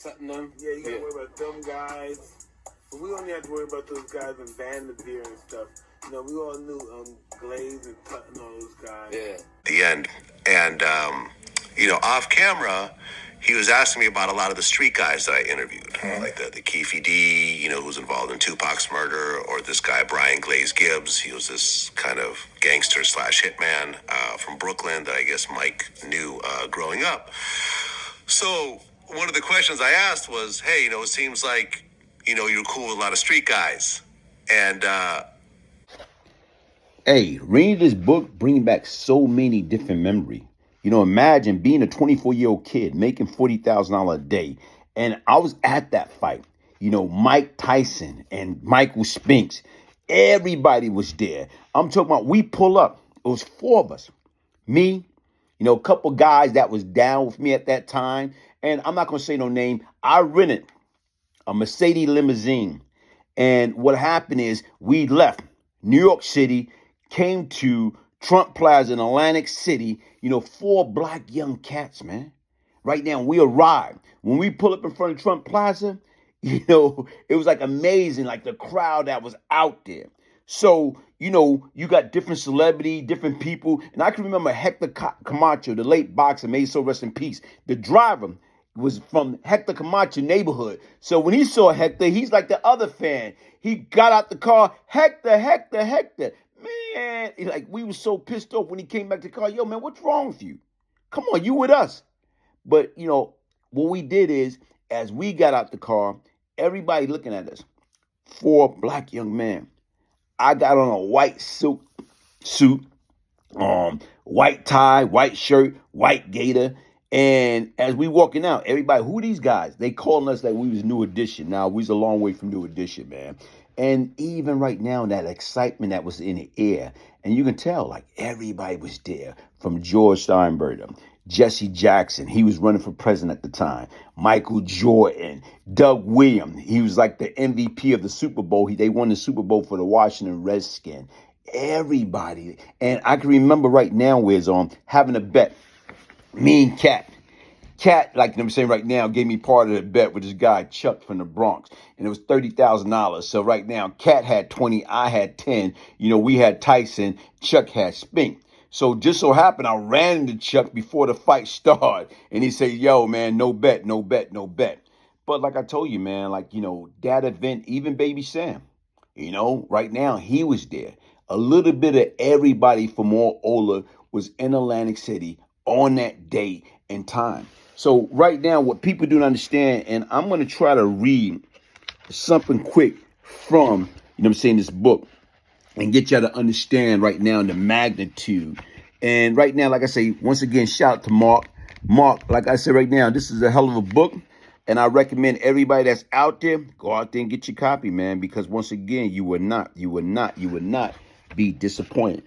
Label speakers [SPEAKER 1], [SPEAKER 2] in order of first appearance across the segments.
[SPEAKER 1] Tottenham. Yeah, you gotta worry about them guys. But we only have to worry about those guys in Vanderveer and stuff. You know, we all knew Glaze and Tottenham, all those guys. Yeah.
[SPEAKER 2] The end. And, off camera, he was asking me about a lot of the street guys that I interviewed, like the Keefe D, who's involved in Tupac's murder, or this guy, Brian Glaze Gibbs. He was this kind of gangster / hitman from Brooklyn that I guess Mike knew growing up. So one of the questions I asked was, hey, it seems like, you're cool with a lot of street guys. And,
[SPEAKER 3] Hey, reading this book bringing back so many different memories. Imagine being a 24-year-old kid making $40,000 a day. And I was at that fight. Mike Tyson and Michael Spinks. Everybody was there. I'm talking about we pull up. It was 4 of us. Me, a couple guys that was down with me at that time. And I'm not going to say no name. I rented a Mercedes limousine. And what happened is we left New York City, came to Trump Plaza in Atlantic City, 4 black young cats, man. Right now, we arrived. When we pull up in front of Trump Plaza, it was like amazing, like the crowd that was out there. So, you got different celebrities, different people. And I can remember Hector Camacho, the late boxer, may so rest in peace. The driver was from Hector Camacho neighborhood. So when he saw Hector, he's like the other fan. He got out the car, Hector. Man, we were so pissed off when he came back to the car. Yo, man, what's wrong with you? Come on, you with us. But, what we did is, as we got out the car, everybody looking at us. 4 black young men. I got on a white suit, white tie, white shirt, white gaiter. And as we walking out, everybody, who these guys? They calling us like we was New Edition. Now, we was a long way from New Edition, man. And even right now, that excitement that was in the air, and you can tell, like, everybody was there, from George Steinbrenner, Jesse Jackson, he was running for president at the time, Michael Jordan, Doug Williams, he was like the MVP of the Super Bowl. They won the Super Bowl for the Washington Redskins. Everybody. And I can remember right now where's having a bet. Me and Cat, like I'm saying right now, gave me part of the bet with this guy, Chuck from the Bronx. And it was $30,000. So right now, Cat had 20, I had 10. We had Tyson, Chuck had Spink. So just so happened, I ran into Chuck before the fight started. And he said, yo, man, no bet. But like I told you, man, that event, even Baby Sam, right now, he was there. A little bit of everybody from all Ola was in Atlantic City on that day and time. So right now, what people don't understand, and I'm going to try to read something quick from, this book and get y'all to understand right now the magnitude. And right now, like I say, once again, shout out to Mark. Mark, like I said right now, this is a hell of a book. And I recommend everybody that's out there, go out there and get your copy, man, because once again, you will not be disappointed.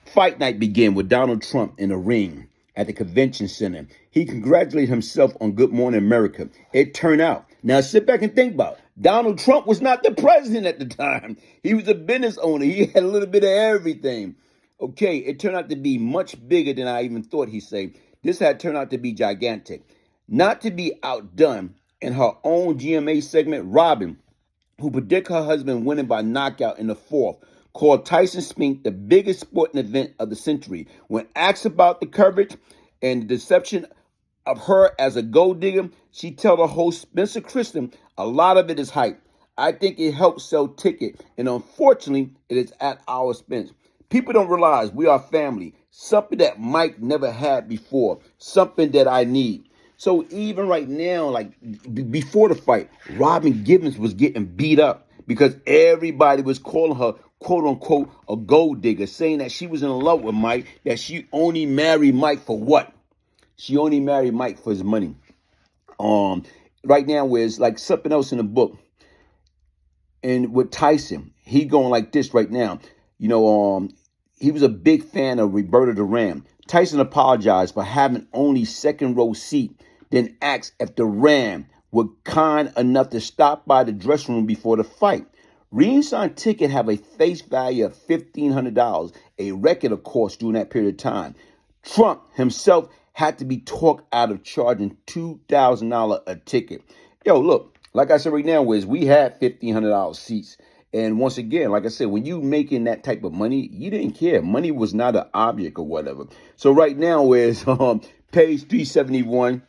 [SPEAKER 3] Fight night began with Donald Trump in a ring at the convention center. He congratulated himself on Good Morning America. It turned out. Now sit back and think about it. Donald Trump was not the president at the time. He was a business owner. He had a little bit of everything. Okay, it turned out to be much bigger than I even thought, he said. This had turned out to be gigantic. Not to be outdone, in her own GMA segment, Robin, who predicted her husband winning by knockout in the 4th, called Tyson-Spinks the biggest sporting event of the century. When asked about the coverage and the deception of her as a gold digger, she told her host Spencer Kristen, a lot of it is hype. I think it helps sell tickets, and unfortunately, it is at our expense. People don't realize we are family, something that Mike never had before, something that I need. So even right now, before the fight, Robin Givens was getting beat up because everybody was calling her, quote unquote, a gold digger, saying that she was in love with Mike, that she only married Mike for what? She only married Mike for his money. Right now, where's like something else in the book. And with Tyson, he going like this right now. He was a big fan of Roberto Duran. Tyson apologized for having only second row seat, then asked if Duran were kind enough to stop by the dressing room before the fight. Ringside tickets have a face value of $1,500, a record, of course, during that period of time. Trump himself had to be talked out of charging $2,000 a ticket. Yo, look, like I said right now, Wiz, we had $1,500 seats. And once again, like I said, when you making that type of money, you didn't care. Money was not an object or whatever. So right now is page 371.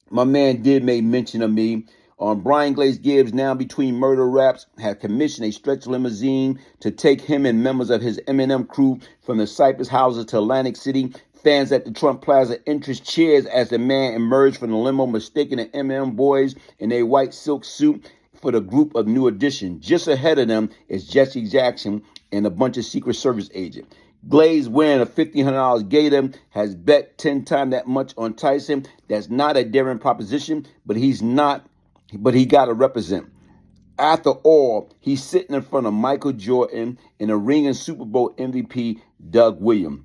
[SPEAKER 3] My man did make mention of me. Brian Glaze Gibbs, now between murder raps, had commissioned a stretch limousine to take him and members of his M&M crew from the Cypress houses to Atlantic City. Fans at the Trump Plaza entrance cheers as the man emerged from the limo, mistaking the M&M boys in a white silk suit for the group of New Edition. Just ahead of them is Jesse Jackson and a bunch of Secret Service agents. Glaze, wearing a $1,500 gator, has bet 10 times that much on Tyson. That's not a daring proposition, but he got to represent. After all, he's sitting in front of Michael Jordan and a ringing Super Bowl MVP, Doug Williams.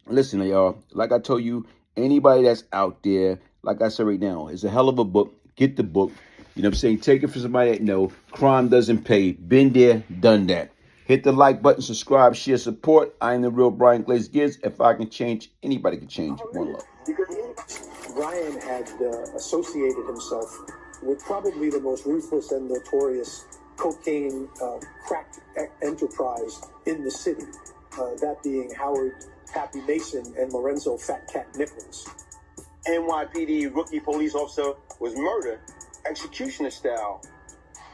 [SPEAKER 3] Listen, y'all, like I told you, anybody that's out there, like I said right now, it's a hell of a book. Get the book. You know what I'm saying? Take it from somebody that know crime doesn't pay. Been there, done that. Hit the like button, subscribe, share, support. I am the real Brian Glaze Gibbs. If I can change, anybody can change. One love.
[SPEAKER 4] Brian had associated himself with probably the most ruthless and notorious cocaine crack enterprise in the city, that being Howard Pappy Mason and Lorenzo Fat Cat Nichols.
[SPEAKER 5] NYPD rookie police officer was murdered, executioner style.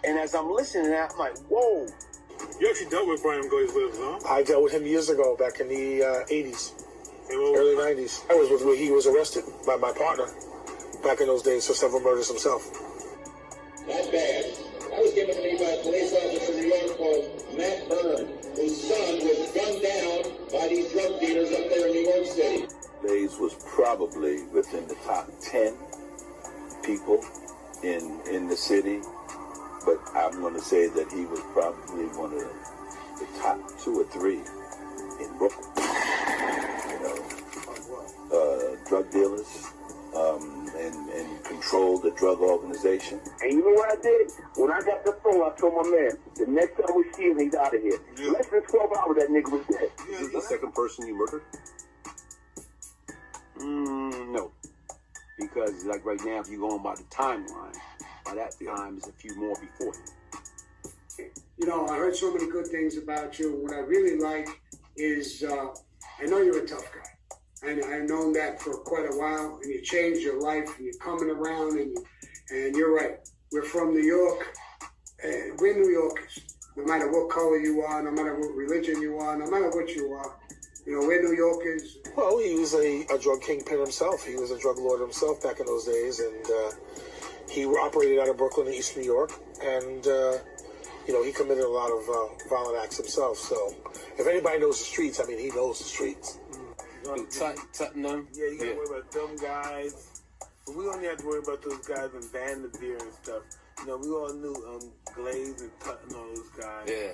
[SPEAKER 5] And as I'm listening to that, I'm like, whoa.
[SPEAKER 1] You actually dealt with Brian Glaze, huh?
[SPEAKER 4] I dealt with him years ago, back in the 80s, early 90s. I was where he was arrested by my partner back in those days for several murders himself.
[SPEAKER 6] Not bad. That was given to me by a police officer in New York called Matt Byrne, whose son was gunned down by these drug dealers up there in New York City.
[SPEAKER 7] Glaze was probably within the top 10 people in the city, but I'm going to say that he was probably one of the top 2 or 3 in Brooklyn. Drug dealers, and controlled the drug organization.
[SPEAKER 5] And you know what I did? When I got the phone, I told my man, the next time we see him, he's out of here. Yeah. Less than 12 hours, that nigga was dead.
[SPEAKER 2] Is this the second person you murdered?
[SPEAKER 8] No. Because, like right now, if you're going by the timeline, by that time, there's a few more before him.
[SPEAKER 9] You know, I heard so many good things about you. What I really like is, I know you're a tough guy. And I've known that for quite a while, and you changed your life, and you're coming around, and you're right. We're from New York, and we're New Yorkers. No matter what color you are, no matter what religion you are, no matter what you are, you know, we're New Yorkers.
[SPEAKER 4] Well, he was a drug kingpin himself. He was a drug lord himself back in those days, and he operated out of Brooklyn, East New York, and he committed a lot of violent acts himself. So, if anybody knows the streets, I mean, he knows the streets.
[SPEAKER 8] Tottenham.
[SPEAKER 1] Yeah, you gotta worry about them guys. But we only have to worry about those guys in Vanderveer and stuff. You know, we all knew Glaze and Tut and all those guys.
[SPEAKER 8] Yeah.